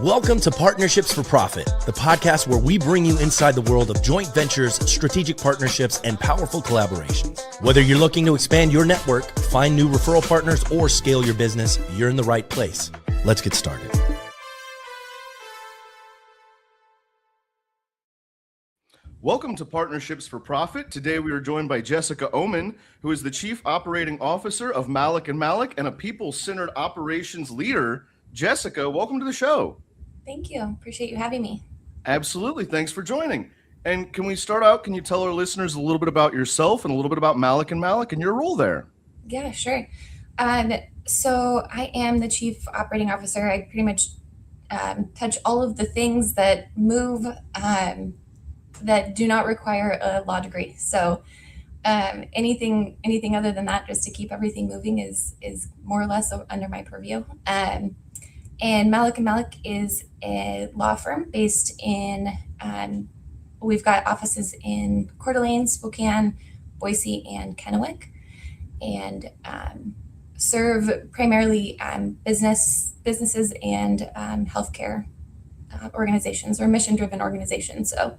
Welcome to Partnerships for Profit, the podcast where we bring you inside the world of joint ventures, strategic partnerships, and powerful collaborations. Whether you're looking to expand your network, find new referral partners, or scale your business, you're in the right place. Let's get started. Welcome to Partnerships for Profit. Today we are joined by Jessica Oman, who is the Chief Operating Officer of Malek Malek and a people-centered operations leader. Jessica, welcome to the show. Thank you. Appreciate you having me. Absolutely. Thanks for joining. And can we start out? Can you tell our listeners a little bit about yourself and a little bit about Malek Malek and your role there? Yeah, sure. So I am the Chief Operating Officer. I pretty much touch all of the things that move that do not require a law degree. So anything other than that, just to keep everything moving, is more or less under my purview. And Malek Malek is a law firm based in, we've got offices in Coeur d'Alene, Spokane, Boise, and Kennewick, and serve primarily businesses and healthcare organizations or mission-driven organizations. So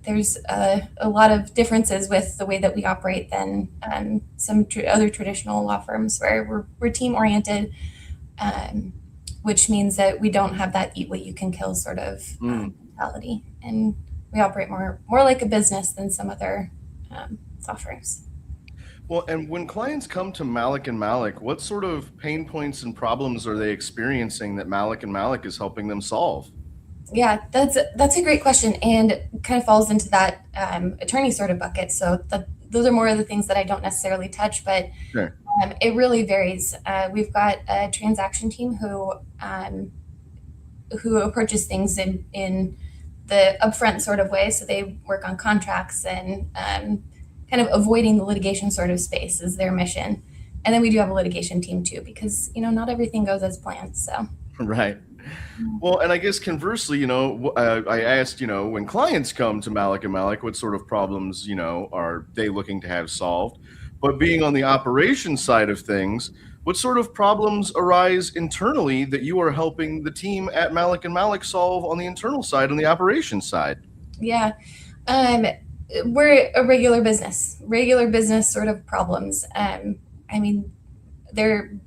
there's a lot of differences with the way that we operate than some other traditional law firms where we're team-oriented, which means that we don't have that eat what you can kill sort of mentality, and we operate more like a business than some other law firms. Well, and when clients come to Malek Malek, what sort of pain points and problems are they experiencing that Malek Malek is helping them solve? Yeah, that's a great question, and it kind of falls into that attorney sort of bucket. So those are more of the things that I don't necessarily touch, but Sure. It really varies. We've got a transaction team who approaches things in the upfront sort of way. So they work on contracts and kind of avoiding the litigation sort of space is their mission. And then we do have a litigation team too, because not everything goes as planned. So Right. Well, and I guess conversely, I asked, when clients come to Malek Malek, what sort of problems, are they looking to have solved? But being on the operations side of things, what sort of problems arise internally that you are helping the team at Malek Malek solve on the internal side, on the operations side? Yeah, we're a regular business sort of problems.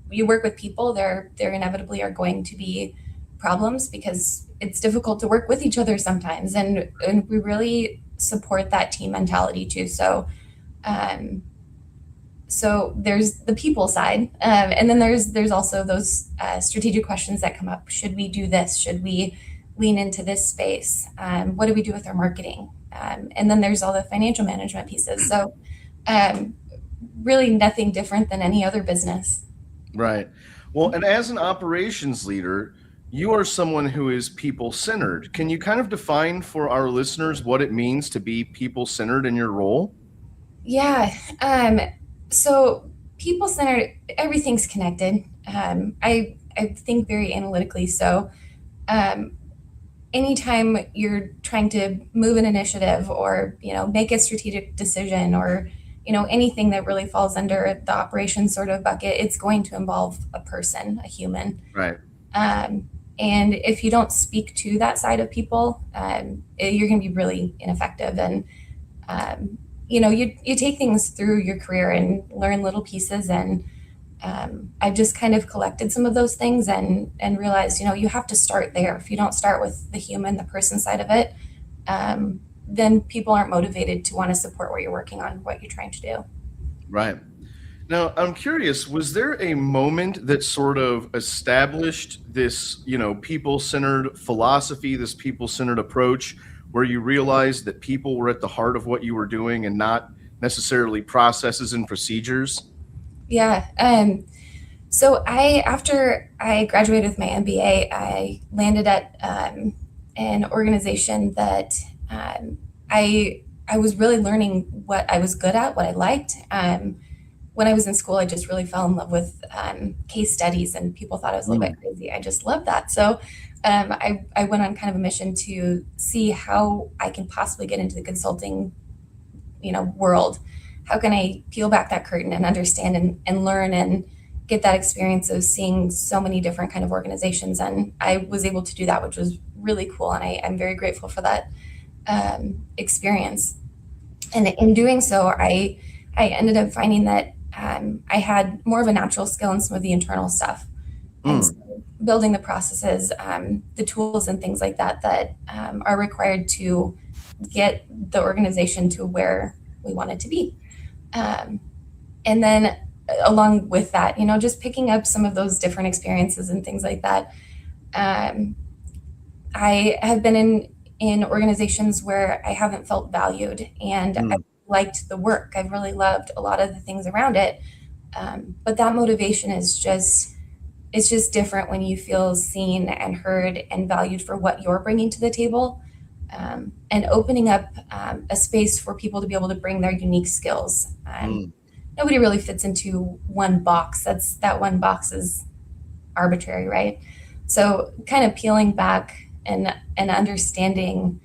You work with people, there inevitably are going to be problems because it's difficult to work with each other sometimes, and we really support that team mentality too. So there's the people side, and then there's also those strategic questions that come up. Should we do this? Should we lean into this space? What do we do with our marketing? And then there's all the financial management pieces. So really nothing different than any other business. Right. Well, and as an operations leader, you are someone who is people-centered. Can you kind of define for our listeners what it means to be people-centered in your role? Yeah. So people-centered, everything's connected. I think very analytically. So anytime you're trying to move an initiative or, make a strategic decision or, anything that really falls under the operations sort of bucket, it's going to involve a person, a human. Right. And if you don't speak to that side of people, you're going to be really ineffective. And, you take things through your career and learn little pieces. And I've just kind of collected some of those things and realized, you have to start there. If you don't start with the human, the person side of it, then people aren't motivated to want to support what you're working on, what you're trying to do. Right. Now, I'm curious, was there a moment that sort of established this, people-centered philosophy, this people-centered approach, where you realized that people were at the heart of what you were doing and not necessarily processes and procedures? Yeah. So after I graduated with my MBA, I landed at an organization that I was really learning what I was good at, what I liked. When I was in school, I just really fell in love with case studies, and people thought I was a little bit crazy. I just loved that. So I went on kind of a mission to see how I can possibly get into the consulting, world. How can I peel back that curtain and understand and learn and get that experience of seeing so many different kind of organizations. And I was able to do that, which was really cool. And I'm very grateful for that experience. And in doing so, I ended up finding that I had more of a natural skill in some of the internal stuff. And so building the processes, the tools and things like that are required to get the organization to where we want it to be. And then along with that, just picking up some of those different experiences and things like that. I have been in organizations where I haven't felt valued, and I liked the work. I've really loved a lot of the things around it. But that motivation is it's just different when you feel seen and heard and valued for what you're bringing to the table, and opening up a space for people to be able to bring their unique skills. Nobody really fits into one box. That one box is arbitrary, right? So kind of peeling back and understanding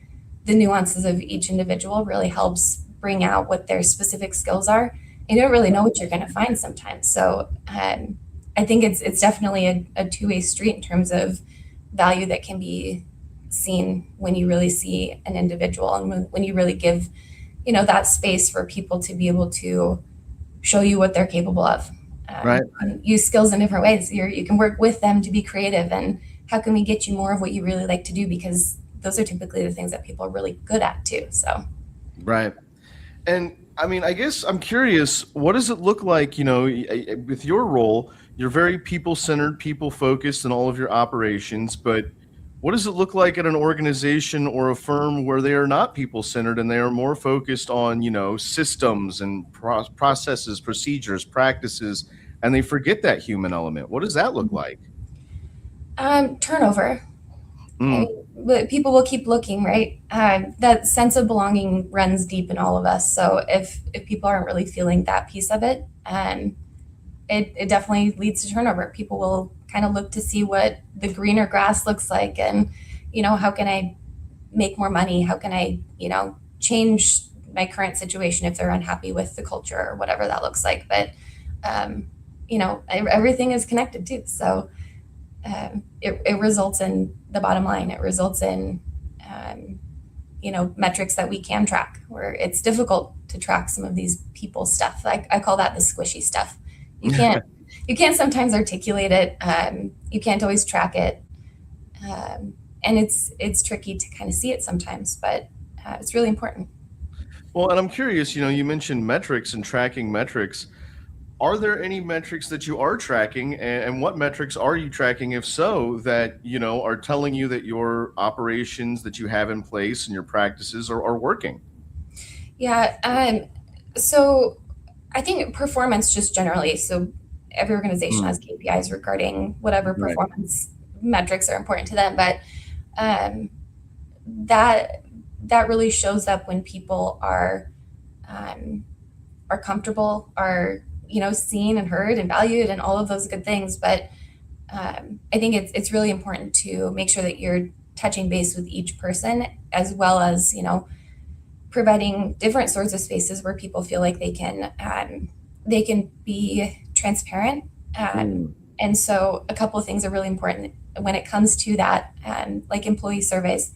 the nuances of each individual really helps bring out what their specific skills are. You don't really know what you're going to find sometimes. So I think it's definitely a two-way street in terms of value that can be seen when you really see an individual, and when you really give, that space for people to be able to show you what they're capable of. Right. And use skills in different ways. You can work with them to be creative, and how can we get you more of what you really like to do? Because those are typically the things that people are really good at too. So. Right. And I mean, I guess I'm curious, what does it look like, with your role? You're very people-centered, people-focused in all of your operations, but what does it look like at an organization or a firm where they are not people-centered and they are more focused on, systems and processes, procedures, practices, and they forget that human element? What does that look like? Turnover. But people will keep looking, right? That sense of belonging runs deep in all of us. So if people aren't really feeling that piece of it, it definitely leads to turnover. People will kind of look to see what the greener grass looks like, and how can I make more money? How can I change my current situation if they're unhappy with the culture or whatever that looks like? But everything is connected too. So it results in the bottom line. It results in metrics that we can track, where it's difficult to track some of these people stuff. Like I call that the squishy stuff. You can't sometimes articulate it. You can't always track it. And it's tricky to kind of see it sometimes, but it's really important. Well, and I'm curious, you mentioned metrics and tracking metrics. Are there any metrics that you are tracking, and what metrics are you tracking, if so, that, are telling you that your operations that you have in place and your practices are working? Yeah. So I think performance just generally. So every organization has KPIs regarding whatever performance metrics are important to them. But that really shows up when people are comfortable, are seen and heard and valued and all of those good things. But I think it's really important to make sure that you're touching base with each person, as well as providing different sorts of spaces where people feel like they can be transparent. And so a couple of things are really important when it comes to that, like employee surveys.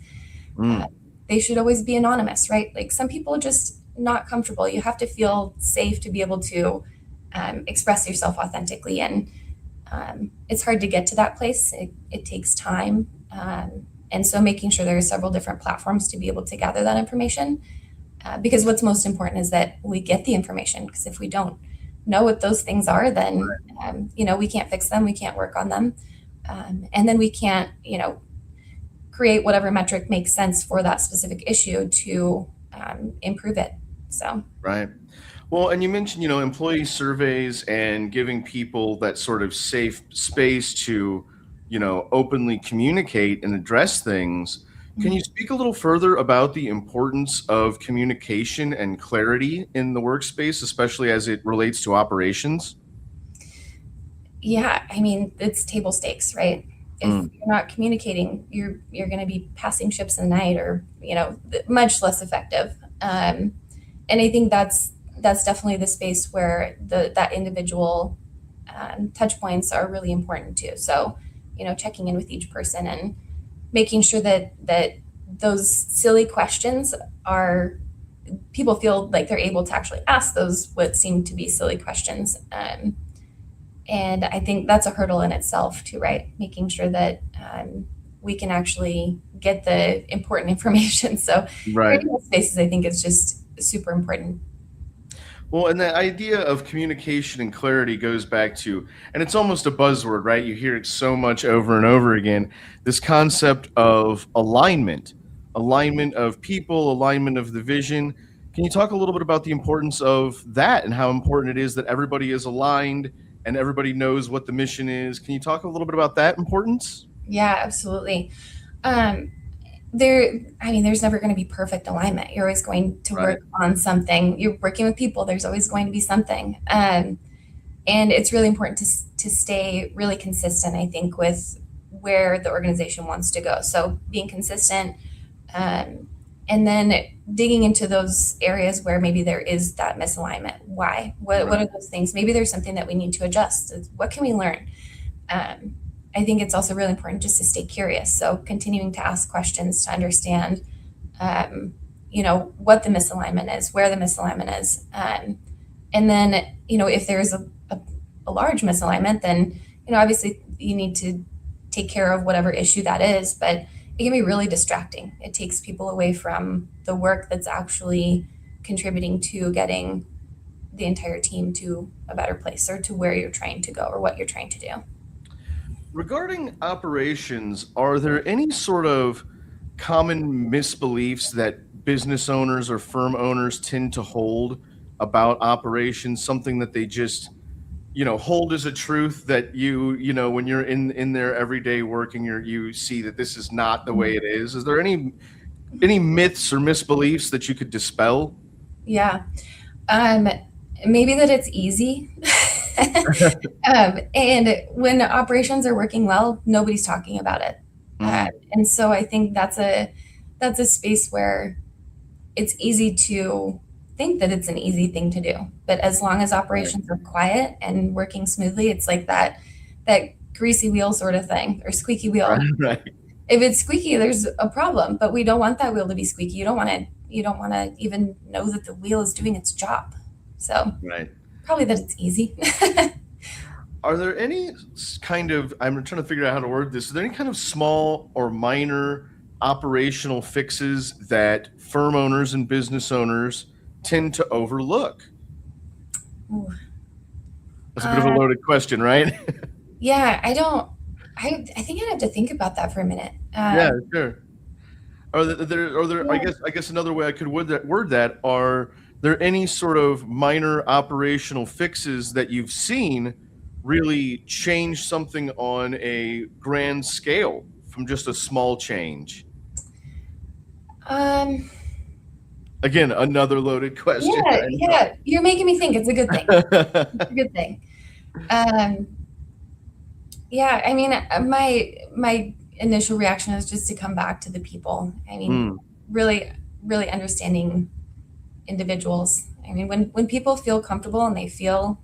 They should always be anonymous, right? Like some people are just not comfortable. You have to feel safe to be able to express yourself authentically. And it's hard to get to that place. It takes time. And so making sure there are several different platforms to be able to gather that information. Because what's most important is that we get the information, because if we don't know what those things are, then, we can't fix them. We can't work on them. And then we can't, create whatever metric makes sense for that specific issue to improve it. So. Right. Well, and you mentioned, employee surveys and giving people that sort of safe space to, openly communicate and address things. Can you speak a little further about the importance of communication and clarity in the workspace, especially as it relates to operations? Yeah, I mean, it's table stakes, right? If you're not communicating, you're going to be passing ships in the night, or much less effective. And I think that's definitely the space where that individual touch points are really important too. So, checking in with each person and making sure that those silly questions are, people feel like they're able to actually ask those what seem to be silly questions. And I think that's a hurdle in itself too, right? Making sure that we can actually get the important information. So Right. creating those spaces, I think, is just super important. Well, and the idea of communication and clarity goes back to, and it's almost a buzzword, right? You hear it so much over and over again, this concept of alignment, alignment of people, alignment of the vision. Can you talk a little bit about the importance of that and how important it is that everybody is aligned and everybody knows what the mission is? Can you talk a little bit about that importance? Yeah, absolutely. Um, there's never going to be perfect alignment. You're always going to Right. work on something. You're working with people. There's always going to be something. And it's really important to stay really consistent, I think, with where the organization wants to go. So being consistent, and then digging into those areas where maybe there is that misalignment. Why? What are those things? Maybe there's something that we need to adjust. What can we learn? I think it's also really important just to stay curious. So continuing to ask questions to understand, what the misalignment is, where the misalignment is. And then, if there's a large misalignment, then, obviously you need to take care of whatever issue that is, but it can be really distracting. It takes people away from the work that's actually contributing to getting the entire team to a better place or to where you're trying to go or what you're trying to do. Regarding operations, are there any sort of common misbeliefs that business owners or firm owners tend to hold about operations, something that they just, hold as a truth that when you're in there every day working, you see that this is not the way it is? Is there any myths or misbeliefs that you could dispel? Yeah. Maybe that it's easy. And when operations are working well, nobody's talking about it. And so I think that's a space where it's easy to think that it's an easy thing to do. But as long as operations are quiet and working smoothly, it's like that greasy wheel sort of thing, or squeaky wheel. Right. If it's squeaky, there's a problem, but we don't want that wheel to be squeaky. You don't want to even know that the wheel is doing its job. So Right. probably that it's easy. Are there any kind of, I'm trying to figure out how to word this, is there any kind of small or minor operational fixes that firm owners and business owners tend to overlook? Ooh. That's a bit of a loaded question, right? Yeah, I think I'd have to think about that for a minute. Yeah, sure. Are there Yeah. I guess another way I could word that, are there any sort of minor operational fixes that you've seen really change something on a grand scale from just a small change? Again, another loaded question. Yeah, you're making me think. It's a good thing. It's a good thing. Yeah, I mean, my initial reaction is just to come back to the people. I mean, really, really understanding individuals. I mean, when people feel comfortable and they feel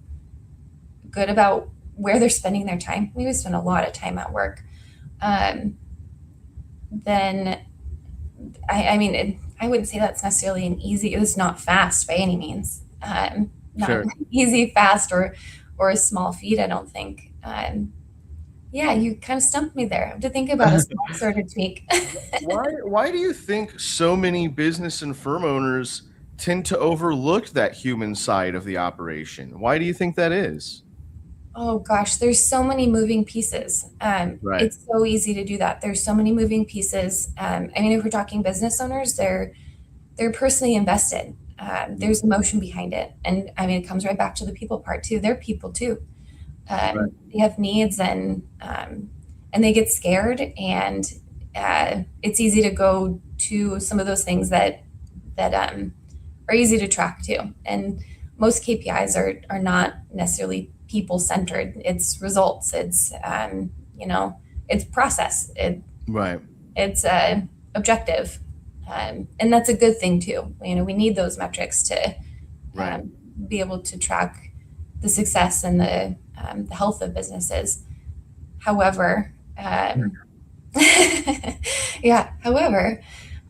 good about where they're spending their time, we would spend a lot of time at work. Then, I mean, I wouldn't say that's necessarily it's not fast by any means. Not Sure. easy, fast, or a small feat, I don't think. Yeah, you kind of stumped me there. I have to think about a small sort of tweak. Why do you think so many business and firm owners tend to overlook that human side of the operation? Why do you think that is? Oh gosh, there's so many moving pieces. Right. It's so easy to do that. There's so many moving pieces. I mean, if we're talking business owners, they're personally invested. There's emotion behind it, and I mean, it comes right back to the people part too. They're people too. They have needs, and they get scared, and it's easy to go to some of those things that are easy to track too. And most KPIs are not necessarily people centered. It's results. It's it's process. Right. It's objective, and that's a good thing too. We need those metrics to Right. be able to track the success and the the health of businesses. However, yeah, however,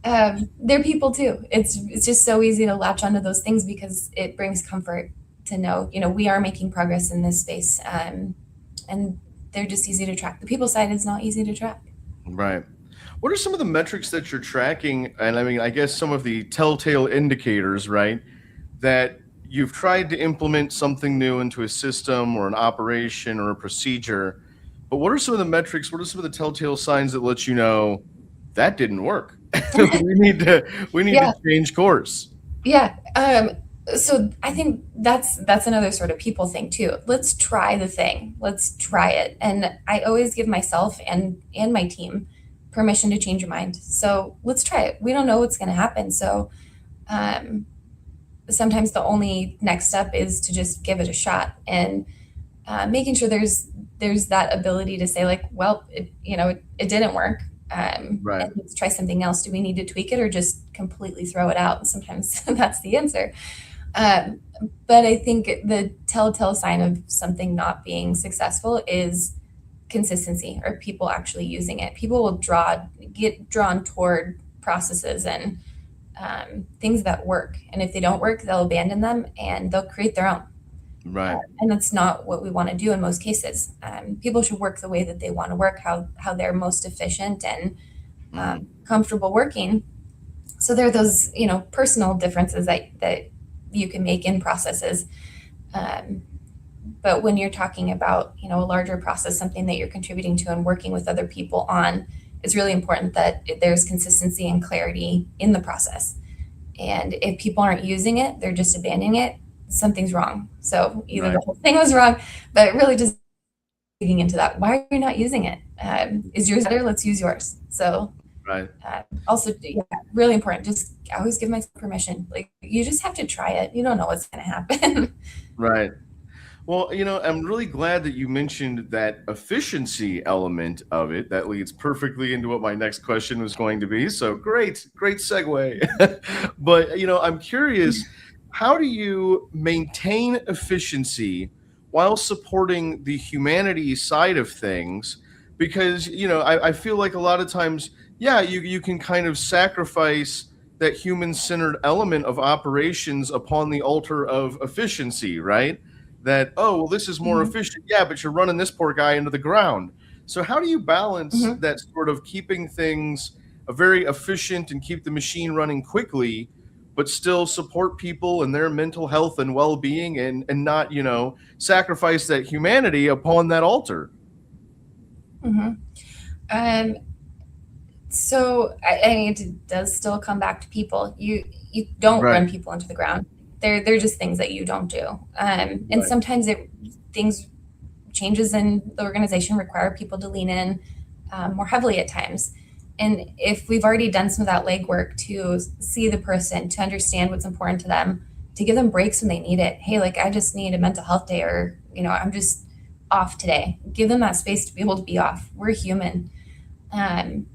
they're people too. It's just so easy to latch onto those things because it brings comfort to know, we are making progress in this space, and they're just easy to track. The people side is not easy to track. Right. What are some of the metrics that you're tracking? And I mean, I guess some of the telltale indicators, right? That you've tried to implement something new into a system or an operation or a procedure. But what are some of the metrics? What are some of the telltale signs that let you know that didn't work? We need to change course. Yeah. So I think that's another sort of people thing too. Let's try the thing. Let's try it. And I always give myself and my team permission to change your mind. So let's try it. We don't know what's going to happen. So sometimes the only next step is to just give it a shot, and making sure there's that ability to say like, well, it didn't work. Right. And let's try something else. Do we need to tweak it or just completely throw it out? And sometimes that's the answer. But I think the telltale sign of something not being successful is consistency, or people actually using it. People will get drawn toward processes and things that work. And if they don't work, they'll abandon them and they'll create their own. Right. And that's not what we want to do in most cases. People should work the way that they want to work, how they're most efficient and comfortable working. So there are those, personal differences that you can make in processes. But when you're talking about, a larger process, something that you're contributing to and working with other people on, it's really important that there's consistency and clarity in the process. And if people aren't using it, they're just abandoning it, something's wrong. So either the whole thing was wrong, but really just digging into that. Why are you not using it? Is yours better? Let's use yours. So also, really important. Just always give myself permission. Like, you just have to try it. You don't know what's going to happen. Right. Well, I'm really glad that you mentioned that efficiency element of it. That leads perfectly into what my next question was going to be. So great segue. But, I'm curious, how do you maintain efficiency while supporting the humanity side of things? Because, I feel like a lot of times, you can kind of sacrifice that human-centered element of operations upon the altar of efficiency, right? That, this is more efficient. Yeah, but you're running this poor guy into the ground. So how do you balance that sort of keeping things very efficient and keep the machine running quickly, but still support people and their mental health and well-being and not, sacrifice that humanity upon that altar? So I mean, it does still come back to people. You don't run people into the ground. They're just things that you don't do. And sometimes changes in the organization require people to lean in more heavily at times. And if we've already done some of that legwork to see the person, to understand what's important to them, to give them breaks when they need it. Hey, like, I just need a mental health day, or, I'm just off today. Give them that space to be able to be off. We're human. And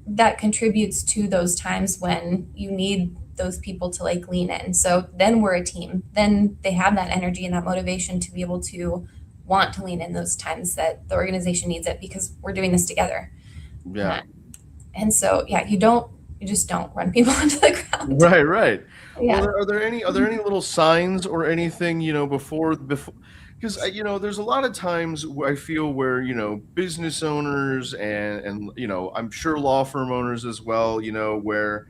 that contributes to those times when you need those people to like lean in. So then we're a team. Then they have that energy and that motivation to be able to want to lean in those times that the organization needs it, because we're doing this together. Yeah. And so, you just don't run people into the ground. Right. Yeah. Well, are there any little signs or anything, before, because, there's a lot of times I feel where, business owners and, I'm sure law firm owners as well, where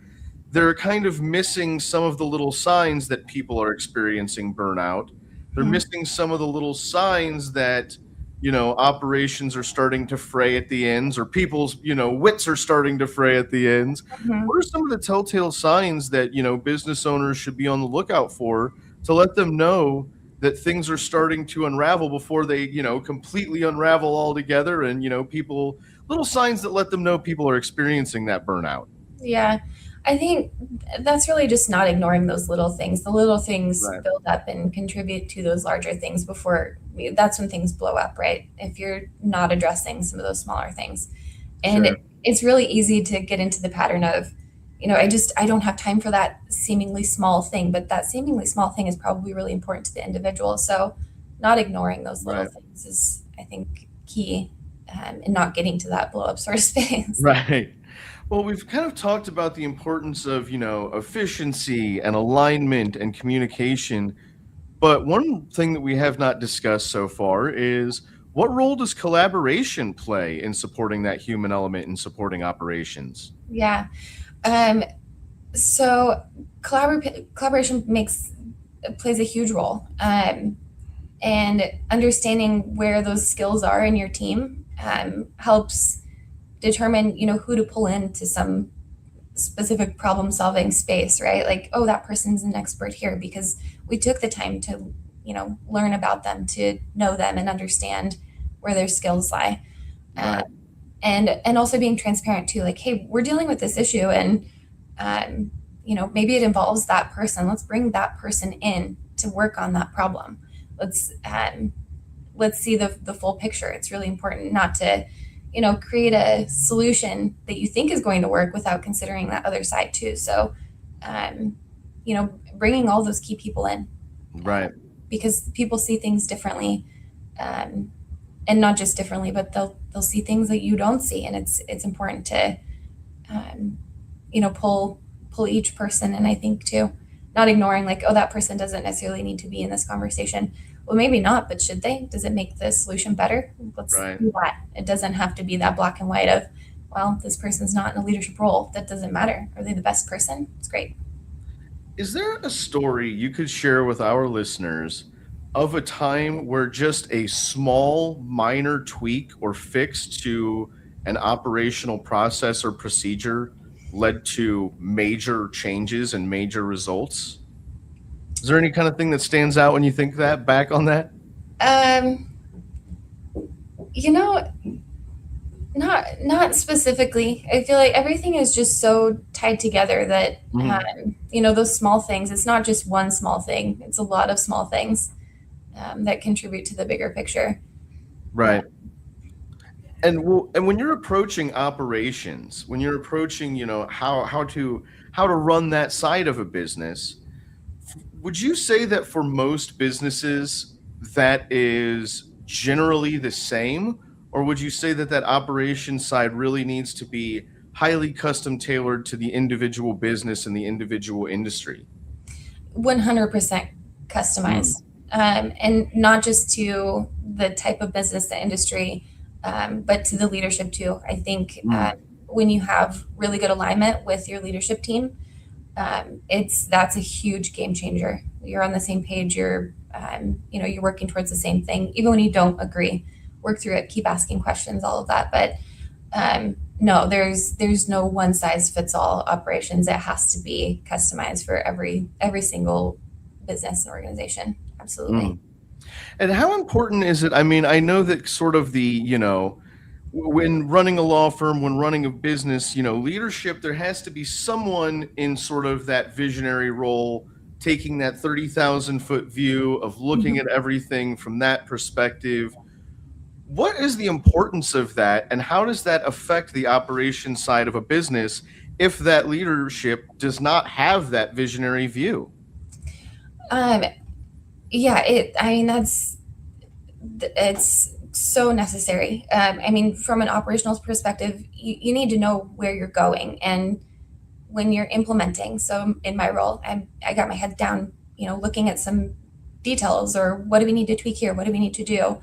they're kind of missing some of the little signs that people are experiencing burnout. They're missing some of the little signs that, operations are starting to fray at the ends, or people's, wits are starting to fray at the ends. What are some of the telltale signs that, business owners should be on the lookout for to let them know that things are starting to unravel before they, completely unravel altogether? And, little signs that let them know people are experiencing that burnout. Yeah. I think that's really just not ignoring those little things. The little things build up and contribute to those larger things that's when things blow up, right? If you're not addressing some of those smaller things. And it's really easy to get into the pattern of, I don't have time for that seemingly small thing, but that seemingly small thing is probably really important to the individual. So not ignoring those little Right. things is, I think, key, and not getting to that blow up sort of space. Right. Well, we've kind of talked about the importance of, efficiency and alignment and communication. But one thing that we have not discussed so far is what role does collaboration play in supporting that human element and supporting operations? Yeah. Um, so collaboration plays a huge role. And understanding where those skills are in your team helps determine, who to pull into some specific problem solving space, right? Like, oh, that person's an expert here because we took the time to, learn about them, to know them and understand where their skills lie. Right. And also being transparent too, like, hey, we're dealing with this issue, and maybe it involves that person. Let's bring that person in to work on that problem. Let's see the full picture. It's really important not to create a solution that you think is going to work without considering that other side too. So bringing all those key people in, Right. because people see things differently, and not just differently, but they'll see things that you don't see, and it's important to pull each person. And I think too, not ignoring, like, oh, that person doesn't necessarily need to be in this conversation. Well, maybe not, but should they? Does it make the solution better? Let's Right. do that. It doesn't have to be that black and white of, well, this person's not in a leadership role. That doesn't matter. Are they the best person? It's great. Is there a story you could share with our listeners of a time where just a small, minor tweak or fix to an operational process or procedure led to major changes and major results? Is there any kind of thing that stands out when you think back on that? Um, you know, not specifically. I feel like everything is just so tied together that those small things. It's not just one small thing. It's a lot of small things that contribute to the bigger picture. Right. And when you're approaching operations, when you're approaching, how to run that side of a business, would you say that for most businesses that is generally the same, or would you say that operation side really needs to be highly custom tailored to the individual business and the individual industry? 100% customized, and not just to the type of business, the industry, but to the leadership too. I think when you have really good alignment with your leadership team, that's a huge game changer. You're on the same page. You're working towards the same thing, even when you don't agree. Work through it. Keep asking questions. All of that, but no, there's no one size fits all operations. It has to be customized for every single business and organization. Absolutely. And how important is it? I mean, I know that sort of when running a law firm, when running a business, leadership, there has to be someone in sort of that visionary role, taking that 30,000-foot view of looking at everything from that perspective. What is the importance of that, and how does that affect the operation side of a business if that leadership does not have that visionary view? Yeah, it's so necessary. From an operational perspective, you need to know where you're going, and when you're implementing. So in my role, I got my head down, looking at some details, or what do we need to tweak here? What do we need to do?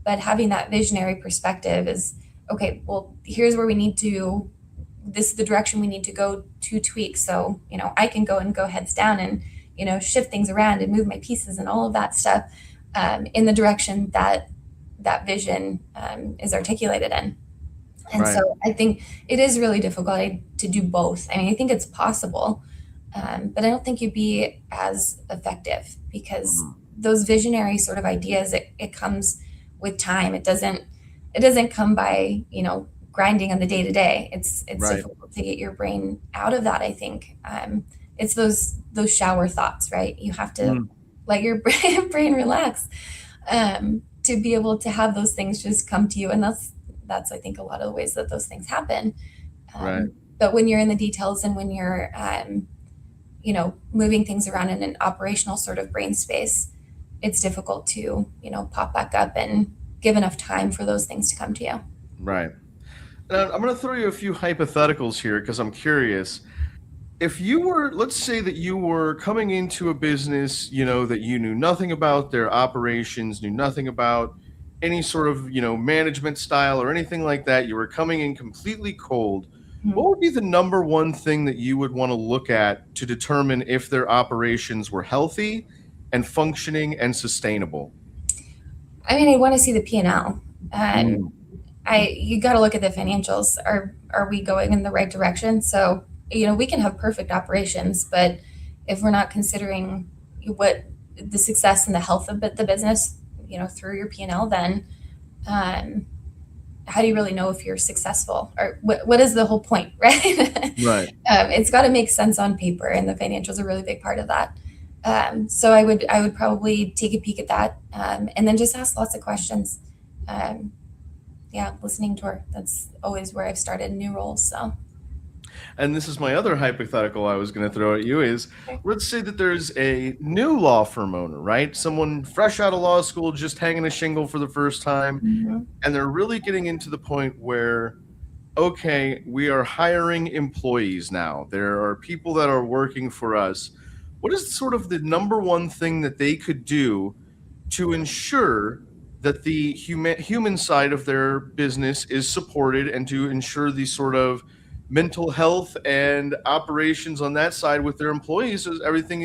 But having that visionary perspective is, okay, well, here's where we need to, this is the direction we need to go to tweak. So, I can go heads down and, shift things around and move my pieces and all of that stuff in the direction that vision is articulated in. And Right. so I think it is really difficult to do both. I think it's possible, but I don't think you'd be as effective, because those visionary sort of ideas, it comes with time. It doesn't come by, grinding on the day to day. It's Right. difficult to get your brain out of that. I think it's those shower thoughts, right? You have to let your brain relax to be able to have those things just come to you. And that's I think a lot of the ways that those things happen. Right. but when you're in the details and when you're, moving things around in an operational sort of brain space, it's difficult to, pop back up and give enough time for those things to come to you. Right. And I'm going to throw you a few hypotheticals here because I'm curious. If you were, let's say that you were coming into a business, that you knew nothing about their operations, knew nothing about any sort of, management style or anything like that. You were coming in completely cold. What would be the number one thing that you would want to look at to determine if their operations were healthy and functioning and sustainable? I mean, I want to see the P&L. You got to look at the financials. Are we going in the right direction? So, we can have perfect operations, but if we're not considering what the success and the health of the business, through your P&L, then how do you really know if you're successful, or what is the whole point, right? Right. It's got to make sense on paper, and the financials are a really big part of that. So I would probably take a peek at that, and then just ask lots of questions. Listening tour. That's always where I've started new roles. So. And this is my other hypothetical I was going to throw at you is, let's say that there's a new law firm owner, right? Someone fresh out of law school, just hanging a shingle for the first time. And they're really getting into the point where, okay, we are hiring employees now. There are people that are working for us. What is sort of the number one thing that they could do to ensure that the human side of their business is supported, and to ensure the sort of mental health and operations on that side with their employees, is everything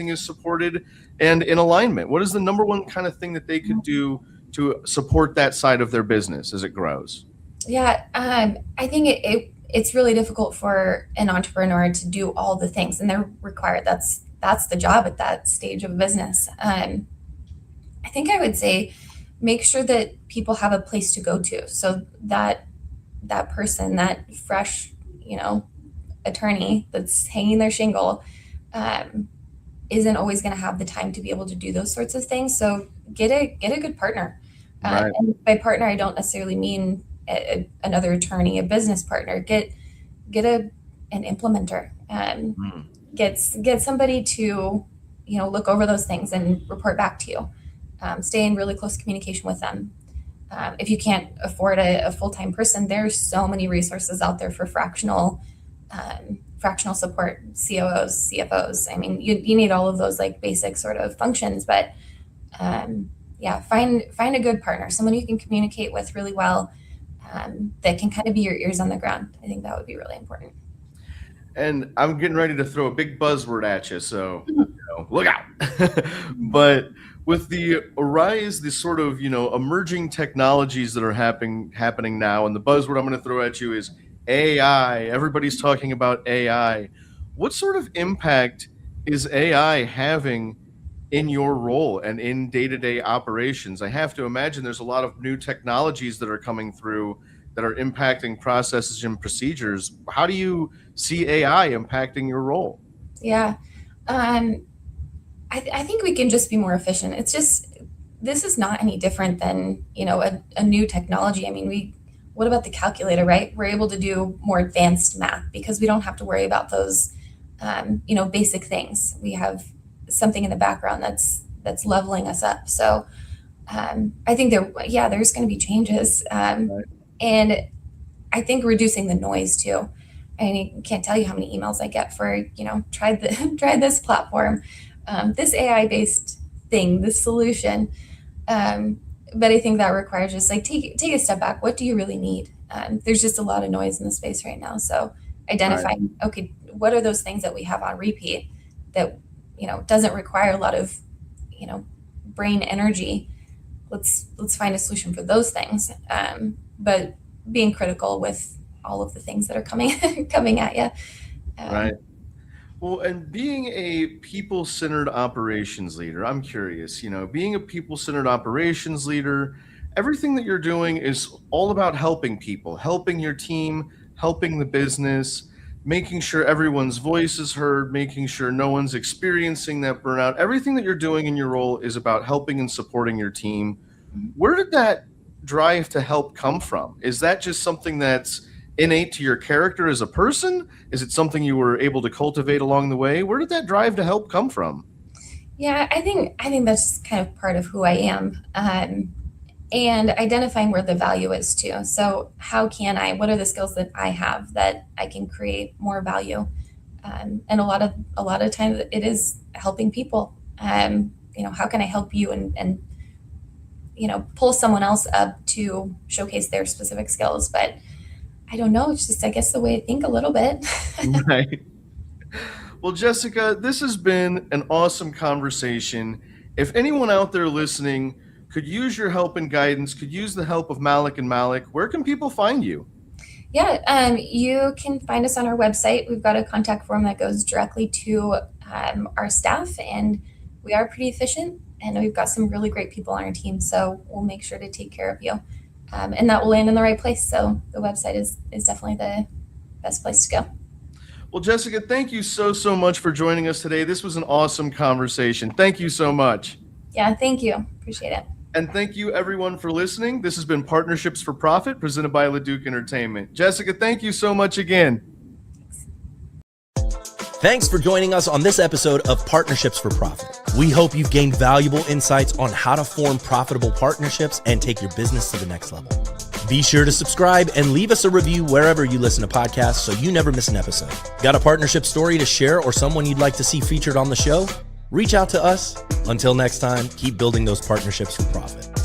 is supported and in alignment? What is the number one kind of thing that they could do to support that side of their business as it grows? Yeah, I think it's really difficult for an entrepreneur to do all the things, and they're required. That's the job at that stage of business. I think I would say make sure that people have a place to go to, so that person, that fresh, attorney that's hanging their shingle, isn't always going to have the time to be able to do those sorts of things. So get a good partner. Right. And by partner, I don't necessarily mean another attorney, a business partner. Get an implementer. Get somebody to, look over those things and report back to you. Stay in really close communication with them. If you can't afford a full-time person, there's so many resources out there for fractional support, COOs, CFOs. I mean, you need all of those like basic sort of functions, but find a good partner, someone you can communicate with really well, that can kind of be your ears on the ground. I think that would be really important. And I'm getting ready to throw a big buzzword at you, so look out. But with the sort of emerging technologies that are happening now, and the buzzword I'm going to throw at you is AI. Everybody's talking about AI. What sort of impact is AI having in your role and in day-to-day operations? I have to imagine there's a lot of new technologies that are coming through that are impacting processes and procedures. How do you see AI impacting your role? Yeah. I think we can just be more efficient. It's just, this is not any different than, a new technology. I mean, what about the calculator, right? We're able to do more advanced math because we don't have to worry about those, basic things. We have something in the background that's leveling us up. So I think there's going to be changes. Right. And I think reducing the noise too. I mean, I can't tell you how many emails I get for, try this platform, this AI-based thing, this solution. But I think that requires just like take a step back. What do you really need? There's just a lot of noise in the space right now. So identifying, okay, what are those things that we have on repeat that, doesn't require a lot of, brain energy. Let's find a solution for those things. But being critical with all of the things that are coming at you. Right. Well, and being a people-centered operations leader, I'm curious, being a people-centered operations leader, everything that you're doing is all about helping people, helping your team, helping the business, making sure everyone's voice is heard, making sure no one's experiencing that burnout. Everything that you're doing in your role is about helping and supporting your team. Where did that drive to help come from? Is that just something that's innate to your character as a person? Is it something you were able to cultivate along the way? Where did that drive to help come from? Yeah, I think that's kind of part of who I am, and identifying where the value is too. So what are the skills that I have that I can create more value? And a lot of times it is helping people. How can I help you and pull someone else up to showcase their specific skills? But I don't know. It's just, I guess, the way I think a little bit. Right. Well, Jessica, this has been an awesome conversation. If anyone out there listening could use your help and guidance, could use the help of Malek and Malek, where can people find you? Yeah, you can find us on our website. We've got a contact form that goes directly to our staff, and we are pretty efficient, and we've got some really great people on our team, so we'll make sure to take care of you. And that will land in the right place. So the website is definitely the best place to go. Well, Jessica, thank you so much for joining us today. This was an awesome conversation. Thank you so much. Yeah, thank you. Appreciate it. And thank you, everyone, for listening. This has been Partnerships for Profit, presented by LeDuc Entertainment. Jessica, thank you so much again. Thanks for joining us on this episode of Partnerships for Profit. We hope you've gained valuable insights on how to form profitable partnerships and take your business to the next level. Be sure to subscribe and leave us a review wherever you listen to podcasts so you never miss an episode. Got a partnership story to share or someone you'd like to see featured on the show? Reach out to us. Until next time, keep building those partnerships for profit.